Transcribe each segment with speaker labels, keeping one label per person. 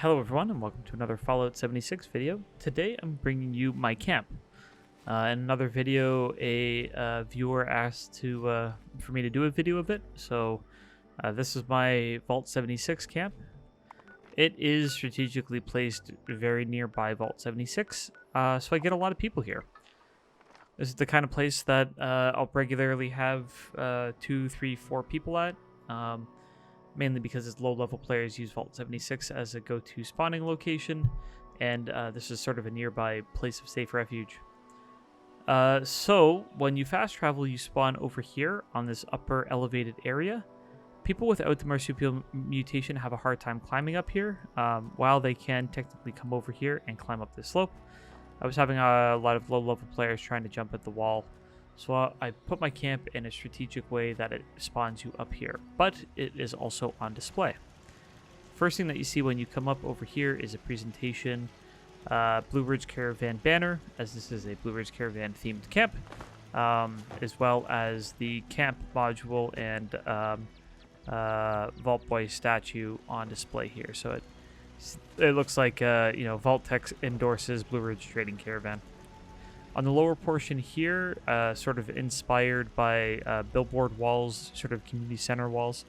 Speaker 1: Hello everyone and welcome to another Fallout 76 video. Today I'm bringing you my camp. In another video, a viewer asked for me to do a video of it, so this is my Vault 76 camp. It is strategically placed very nearby Vault 76, so I get a lot of people here. This is the kind of place that I'll regularly have 2, 3, 4 people at. Mainly because its low-level players use Vault 76 as a go-to spawning location, and this is sort of a nearby place of safe refuge. So, when you fast travel, you spawn over here on this upper elevated area. People without the marsupial mutation have a hard time climbing up here, while they can technically come over here and climb up this slope. I was having a lot of low-level players trying to jump at the wall, so I put my camp in a strategic way that it spawns you up here, but it is also on display. First thing that you see when you come up over here is a presentation, Blue Ridge Caravan banner, as this is a Blue Ridge Caravan themed camp, as well as the camp module and Vault Boy statue on display here. So it looks like Vault Tech endorses Blue Ridge Trading Caravan. On the lower portion here, sort of inspired by billboard walls, sort of community center walls,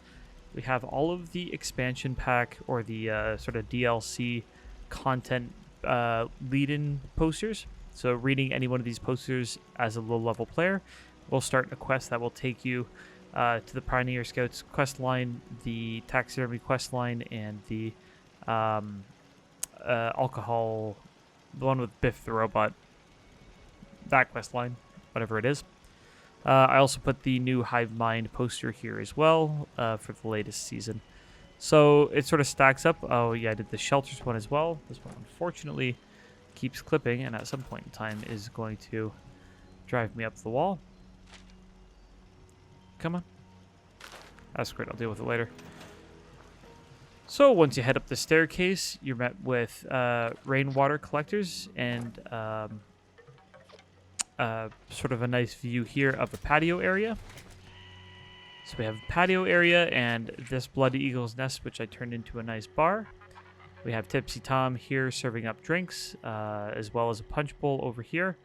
Speaker 1: we have all of the expansion pack or the sort of DLC content lead-in posters. So reading any one of these posters as a low-level player will start a quest that will take you to the Pioneer Scouts quest line, the Taxidermy quest line, and the alcohol, the one with Biff the Robot. That quest line, whatever it is. I also put the new Hive Mind poster here as well for the latest season. So it sort of stacks up. Oh yeah, I did the shelters one as well. This one unfortunately keeps clipping and at some point in time is going to drive me up the wall. Come on. That's great, I'll deal with it later. So once you head up the staircase, you're met with rainwater collectors and sort of a nice view here of the patio area. So we have a patio area and this Bloody Eagle's Nest, which I turned into a nice bar. We have Tipsy Tom here serving up drinks, as well as a punch bowl over here.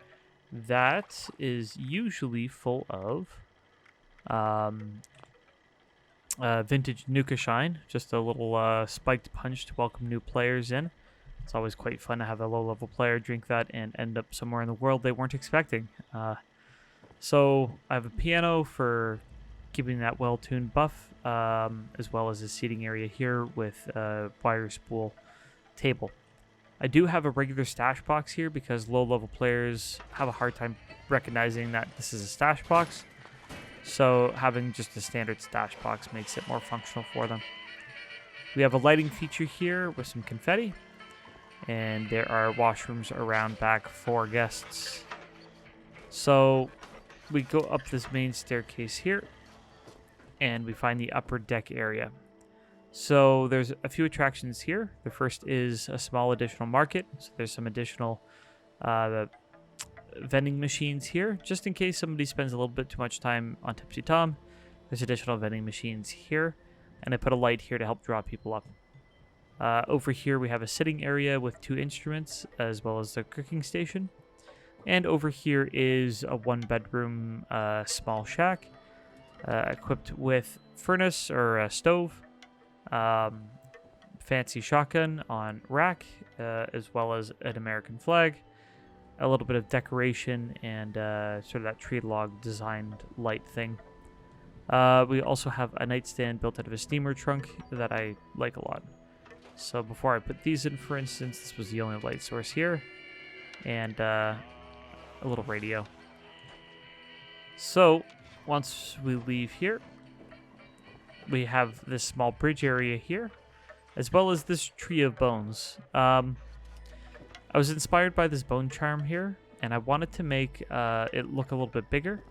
Speaker 1: That is usually full of vintage Nuka Shine, just a little spiked punch to welcome new players in. It's always quite fun to have a low-level player drink that and end up somewhere in the world they weren't expecting. So I have a piano for keeping that well-tuned buff, as well as a seating area here with a wire spool table. I do have a regular stash box here because low-level players have a hard time recognizing that this is a stash box. So having just a standard stash box makes it more functional for them. We have a lighting feature here with some confetti. And there are washrooms around back for guests. So we go up this main staircase here and we find the upper deck area. So there's a few attractions here. The first is a small additional market. So there's some additional vending machines here, just in case somebody spends a little bit too much time on Tipsy Tom. There's additional vending machines here, and I put a light here to help draw people up. Over here we have a sitting area with 2 instruments as well as a cooking station. And over here is a 1-bedroom small shack equipped with furnace or a stove, fancy shotgun on rack, as well as an American flag, a little bit of decoration, and sort of that tree log designed light thing. We also have a nightstand built out of a steamer trunk that I like a lot. So before I put these in, for instance, this was the only light source here, and a little radio. So once we leave here, we have this small bridge area here, as well as this tree of bones. I was inspired by this bone charm here, and I wanted to make it look a little bit bigger.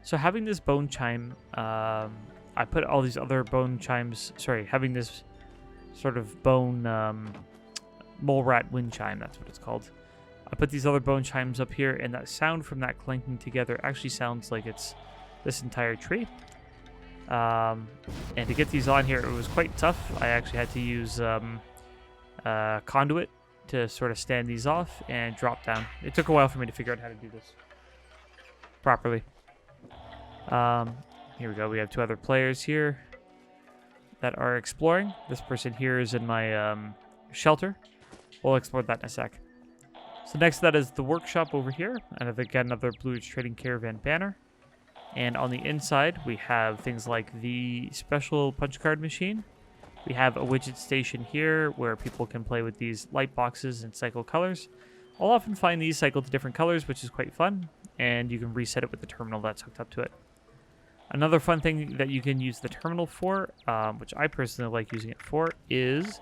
Speaker 1: So having this bone chime, I put all these other bone chimes, having this sort of bone mole rat wind chime, that's what it's called. I put these other bone chimes up here, and that sound from that clanking together actually sounds like it's this entire tree. And to get these on here, it was quite tough. I actually had to use conduit to sort of stand these off and drop down. It took a while for me to figure out how to do this properly. Here we go. We have 2 other players here that are exploring. This person here is in my shelter. We'll explore that in a sec. So next to that is the workshop over here. And again, another Blue Ridge Trading Caravan banner. And on the inside, we have things like the special punch card machine. We have a widget station here where people can play with these light boxes and cycle colors. I'll often find these cycle to different colors, which is quite fun. And you can reset it with the terminal that's hooked up to it. Another fun thing that you can use the terminal for, which I personally like using it for, is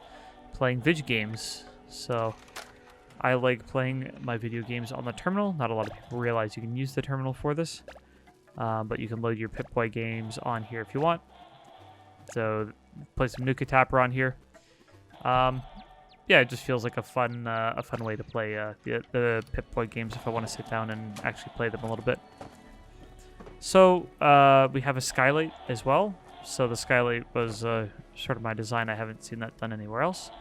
Speaker 1: playing video games. So I like playing my video games on the terminal. Not a lot of people realize you can use the terminal for this. But you can load your Pip-Boy games on here if you want. So play some Nuka Tapper on here. Yeah, it just feels like a fun way to play the Pip-Boy games if I want to sit down and actually play them a little bit. So we have a skylight as well. So the skylight was sort of my design. I haven't seen that done anywhere else.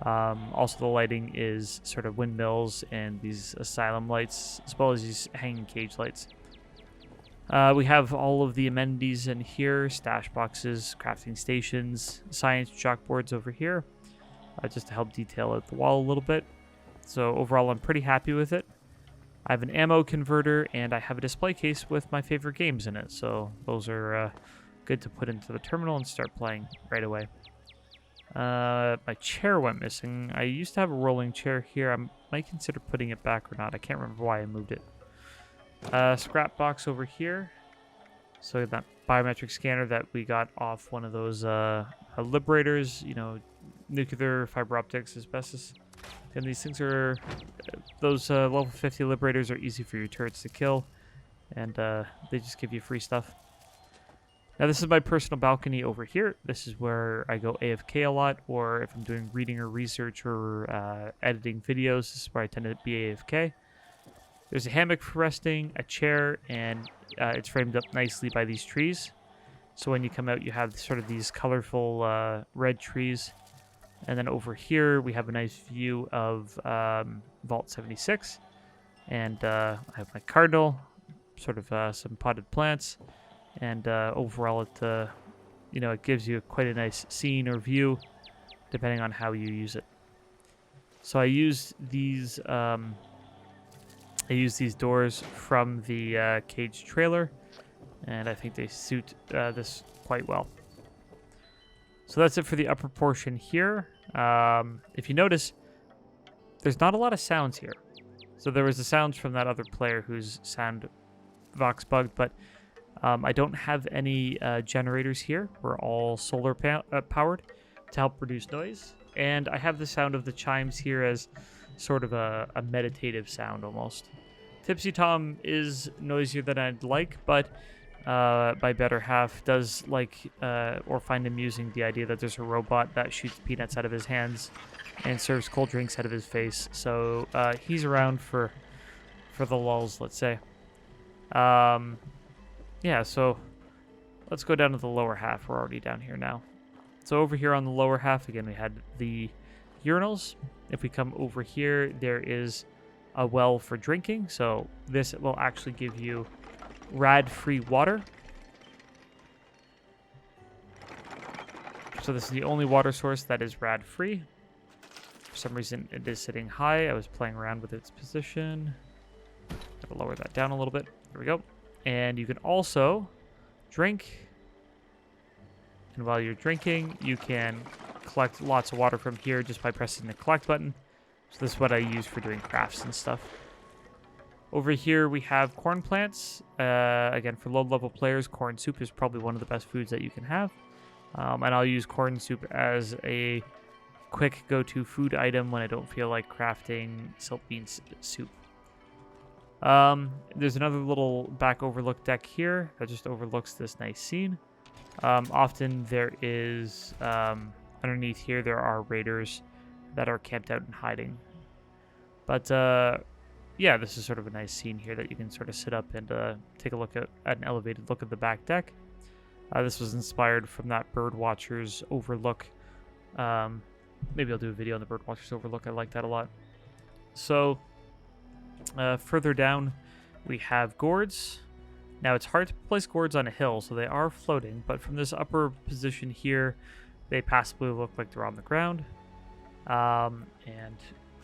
Speaker 1: Also, the lighting is sort of windmills and these asylum lights, as well as these hanging cage lights. We have all of the amenities in here, stash boxes, crafting stations, science chalkboards over here, just to help detail out the wall a little bit. So overall, I'm pretty happy with it. I have an ammo converter, and I have a display case with my favorite games in it. So those are good to put into the terminal and start playing right away. My chair went missing. I used to have a rolling chair here. I might consider putting it back or not. I can't remember why I moved it. Scrap box over here. So that biometric scanner that we got off one of those liberators, you know, nuclear, fiber optics, asbestos. And these things are, those level 50 liberators are easy for your turrets to kill. And they just give you free stuff. Now this is my personal balcony over here. This is where I go AFK a lot, or if I'm doing reading or research or editing videos, this is where I tend to be AFK. There's a hammock for resting, a chair, and it's framed up nicely by these trees. So when you come out, you have sort of these colorful red trees. And then over here, we have a nice view of Vault 76. And I have my cardinal, sort of some potted plants. And overall, it you know, it gives you quite a nice scene or view, depending on how you use it. So I use these doors from the cage trailer, and I think they suit this quite well. So that's it for the upper portion here. If you notice, there's not a lot of sounds here. So there was the sounds from that other player whose sound Vox bugged, but I don't have any generators here. We're all solar powered to help reduce noise. And I have the sound of the chimes here as sort of a meditative sound almost. Tipsy Tom is noisier than I'd like, but my better half does like or find amusing the idea that there's a robot that shoots peanuts out of his hands and serves cold drinks out of his face. So he's around for the lulz, let's say. Yeah, so let's go down to the lower half. We're already down here now. So over here on the lower half, again, we had the urinals. If we come over here, there is a well for drinking. So this will actually give you rad-free water. So this is the only water source that is rad-free. For some reason, it is sitting high. I was playing around with its position. Gotta lower that down a little bit. There we go. And you can also drink. And while you're drinking, you can collect lots of water from here just by pressing the collect button. So this is what I use for doing crafts and stuff. Over here, we have corn plants. Again, for low-level players, corn soup is probably one of the best foods that you can have. And I'll use corn soup as a quick go-to food item when I don't feel like crafting silt bean soup. There's another little back overlook deck here that just overlooks this nice scene. Often there is, underneath here, there are raiders that are camped out and hiding. But, yeah, this is sort of a nice scene here that you can sort of sit up and take a look at an elevated look at the back deck. This was inspired from that Birdwatcher's overlook Maybe I'll do a video on the Birdwatchers Overlook. I like that a lot. So further down, we have gourds. Now, it's hard to place gourds on a hill, so they are floating, but from this upper position here, they passably look like they're on the ground. And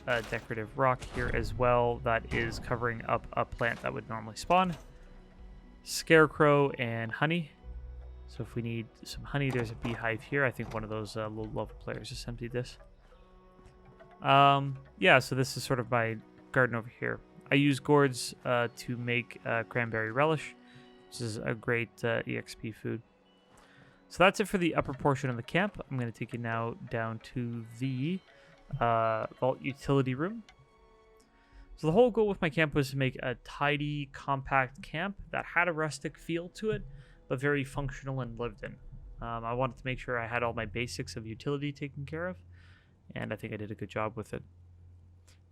Speaker 1: a decorative rock here as well that is covering up a plant that would normally spawn. Scarecrow and honey. So if we need some honey, there's a beehive here. I think one of those low-level players just emptied this. Yeah, so this is sort of my garden over here. I use gourds to make cranberry relish, which is a great EXP food. So that's it for the upper portion of the camp. I'm going to take you now down to the vault utility room. So the whole goal with my camp was to make a tidy, compact camp that had a rustic feel to it, but very functional and lived in. I wanted to make sure I had all my basics of utility taken care of, and I think I did a good job with it.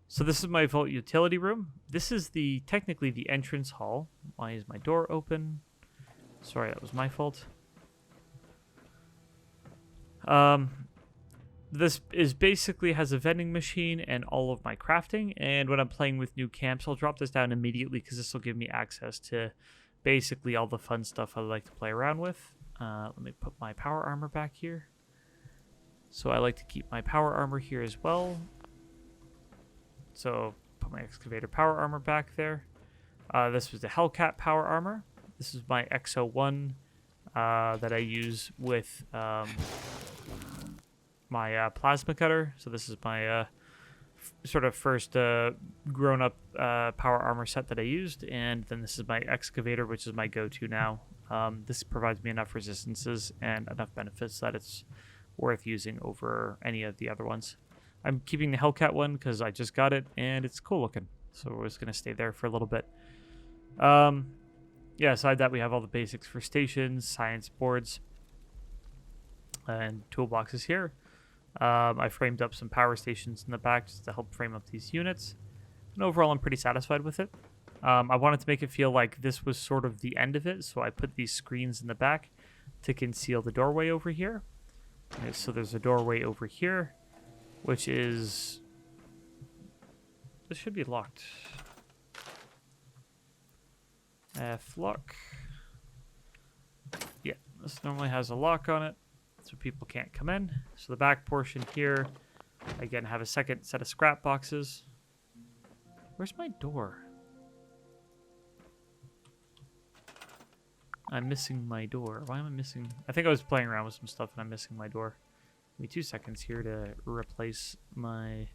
Speaker 1: So this is my vault utility room. This is technically the entrance hall. Why is my door open? Sorry, that was my fault. This is basically has a vending machine and all of my crafting. And when I'm playing with new camps, I'll drop this down immediately because this will give me access to basically all the fun stuff I like to play around with. Let me put my power armor back here. So I like to keep my power armor here as well. So put my excavator power armor back there. This was the Hellcat power armor. This is my XO1 that I use with my plasma cutter. So this is my sort of first grown-up power armor set that I used, and then this is my excavator, which is my go-to now. This provides me enough resistances and enough benefits that it's worth using over any of the other ones. I'm keeping the Hellcat one because I just got it and it's cool looking, so we're just gonna stay there for a little bit. Yeah, aside that, we have all the basics for stations, science boards, and toolboxes here. I framed up some power stations in the back just to help frame up these units. And overall, I'm pretty satisfied with it. I wanted to make it feel like this was sort of the end of it, so I put these screens in the back to conceal the doorway over here. Okay, so there's a doorway over here, which is... This should be locked. F-lock. Yeah, this normally has a lock on it, so people can't come in. So the back portion here, again, have a second set of scrap boxes. Where's my door? I'm missing my door. Why am I missing? I think I was playing around with some stuff and I'm missing my door. Give me 2 seconds here to replace my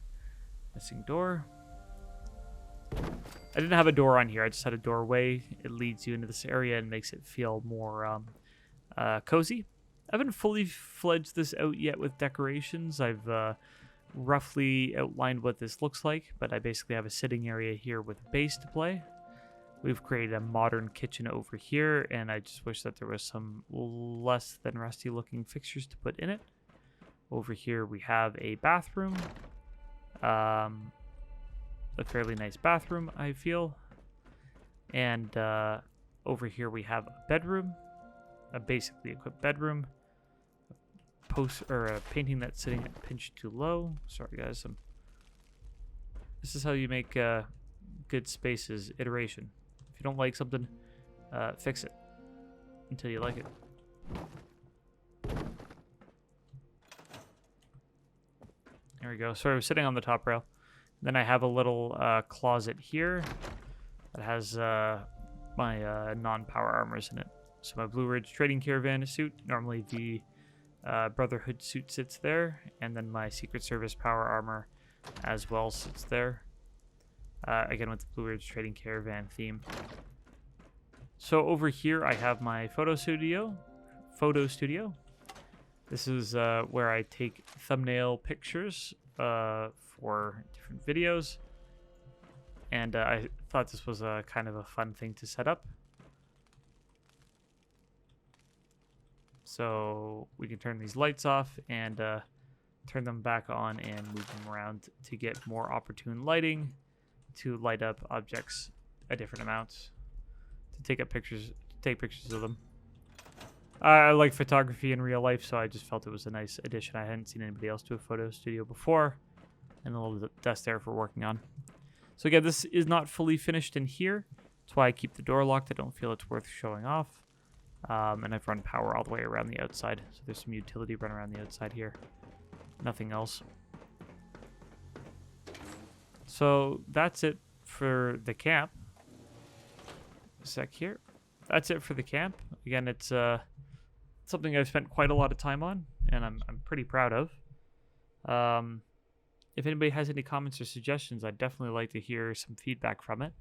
Speaker 1: missing door. I didn't have a door on here. I just had a doorway. It leads you into this area and makes it feel more cozy. I haven't fully fledged this out yet with decorations. I've roughly outlined what this looks like, but I basically have a sitting area here with a base to play. We've created a modern kitchen over here, and I just wish that there was some less than rusty looking fixtures to put in it. Over here we have a bathroom. A fairly nice bathroom, I feel. And over here we have a bedroom, a basically equipped bedroom. A painting that's sitting pinched too low. Sorry guys, this is how you make good spaces. Iteration. If you don't like something, fix it until you like it. There we go. So I was sitting on the top rail. Then I have a little closet here that has my non-power armors in it. So my Blue Ridge Trading Caravan suit, normally the Brotherhood suit sits there, and then my Secret Service power armor as well sits there. Again with the Blue Ridge Trading Caravan theme. So over here I have my photo studio. This is where I take thumbnail pictures for different videos, and I thought this was a kind of a fun thing to set up. So we can turn these lights off and turn them back on and move them around to get more opportune lighting to light up objects at different amounts, to take pictures of them. I like photography in real life, so I just felt it was a nice addition. I hadn't seen anybody else do a photo studio before, and a little desk there for working on. So again, this is not fully finished in here. That's why I keep the door locked. I don't feel it's worth showing off. And I've run power all the way around the outside. So there's some utility run around the outside here. Nothing else. So that's it for the camp. A sec here. That's it for the camp. Again, it's something I've spent quite a lot of time on, and I'm pretty proud of. If anybody has any comments or suggestions, I'd definitely like to hear some feedback from it.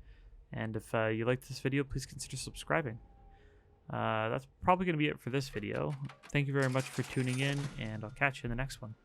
Speaker 1: And if you like this video, please consider subscribing. That's probably going to be it for this video. Thank you very much for tuning in, and I'll catch you in the next one.